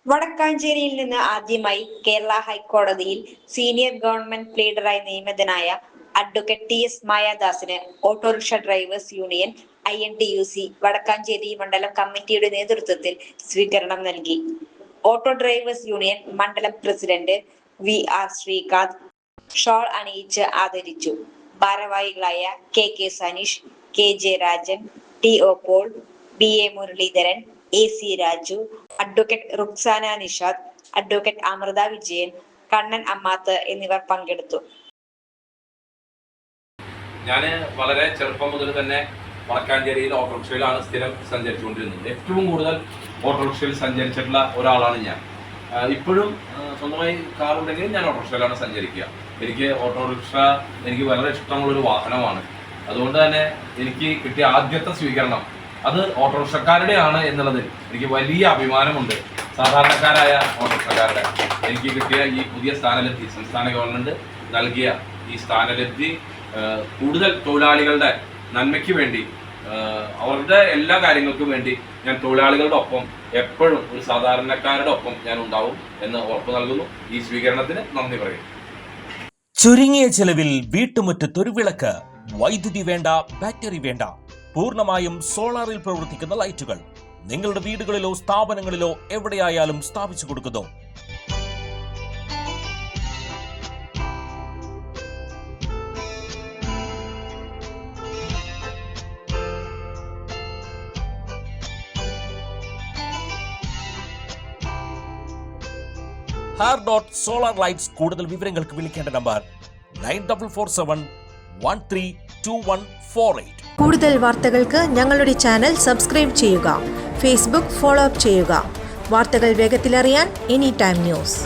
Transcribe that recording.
വടക്കാഞ്ചേരിയിൽ നിന്ന് ആദ്യമായി കേരള ഹൈക്കോടതിയിൽ സീനിയർ ഗവൺമെന്റ് പ്ലീഡറായി നിയമിതനായ അഡ്വക്കേറ്റ് TS മായാദാസിന് autorickshaw drivers union INTUC Vadakkanchery മണ്ഡലം കമ്മിറ്റിയുടെ നേതൃത്വത്തിൽ സ്വീകരണം നൽകി. ഓട്ടോ ഡ്രൈവേഴ്സ് യൂണിയൻ മണ്ഡലം പ്രസിഡന്റ് VR ശ്രീകാന്ത് ഷോൾ അണിയിച്ച് ആദരിച്ചു. ഭാരവാഹികളായ KK Saneesh, KJ Rajan, TO Paul, BA Muraleedharan, AC Raju, advocate Ruksana Nishad, advocate Amrita Vijayan, Kannan Ammath എന്നിവർ പങ്കെടുത്തു. ഞാൻ വളരെ ചെറുപ്പം മുതൽ തന്നെ വടക്കാഞ്ചേരിയിൽ ഓട്ടോറിക്ഷയിലാണ് സ്ഥിരം സഞ്ചരിച്ചുകൊണ്ടിരുന്നത്. ഏറ്റവും കൂടുതൽ ഓട്ടോറിക്ഷയിൽ സഞ്ചരിച്ചിട്ടുള്ള ഒരാളാണ് ഞാൻ. ഇപ്പോഴും സ്വന്തമായി കാറുണ്ടെങ്കിൽ ഞാൻ ഓട്ടോറിക്ഷയിലാണ് സഞ്ചരിക്കുക. എനിക്ക് വളരെ ഇഷ്ടമുള്ളൊരു വാഹനമാണ്. അതുകൊണ്ട് തന്നെ എനിക്ക് കിട്ടിയ ആദ്യത്തെ സ്വീകരണം അത് ഓട്ടോറിക്ഷക്കാരുടെയാണ് എന്നുള്ളതിൽ എനിക്ക് വലിയ അഭിമാനമുണ്ട്. സാധാരണക്കാരായ ഓട്ടോറിക്ഷക്കാരുടെ എനിക്ക് കിട്ടിയ ഈ പുതിയ സ്ഥാനലബ്ധി, സംസ്ഥാന ഗവൺമെൻറ് നൽകിയ ഈ സ്ഥാനലബ്ധി കൂടുതൽ തൊഴിലാളികളുടെ നന്മയ്ക്ക് വേണ്ടി, അവരുടെ എല്ലാ കാര്യങ്ങൾക്കും വേണ്ടി ഞാൻ തൊഴിലാളികളുടെ ഒപ്പം എപ്പോഴും ഒരു സാധാരണക്കാരുടെ ഒപ്പം ഞാൻ ഉണ്ടാവും എന്ന് ഉറപ്പു നൽകുന്നു. ഈ സ്വീകരണത്തിന് നന്ദി പറയുന്നു. ചുരുങ്ങിയ ചെലവിൽ വീട്ടുമുറ്റത്തൊരു വിളക്ക്, വൈദ്യുതി വേണ്ട, ബാറ്ററി വേണ്ട, പൂർണ്ണമായും സോളാറിൽ പ്രവർത്തിക്കുന്ന ലൈറ്റുകൾ നിങ്ങളുടെ വീടുകളിലോ സ്ഥാപനങ്ങളിലോ എവിടെയായാലും സ്ഥാപിച്ചു കൊടുക്കുന്നു. Solar lights. കൂടുതൽ വിവരങ്ങൾക്ക് വിളിക്കേണ്ട നമ്പർ 9447132148. കൂടുതൽ വാർത്തകൾക്ക് ഞങ്ങളുടെ ചാനൽ സബ്സ്ക്രൈബ് ചെയ്യുക. ഫേസ്ബുക്ക് ഫോളോ അപ്പ് ചെയ്യുക. വാർത്തകൾ വേഗത്തിലറിയാൻ എനി ടൈം ന്യൂസ്.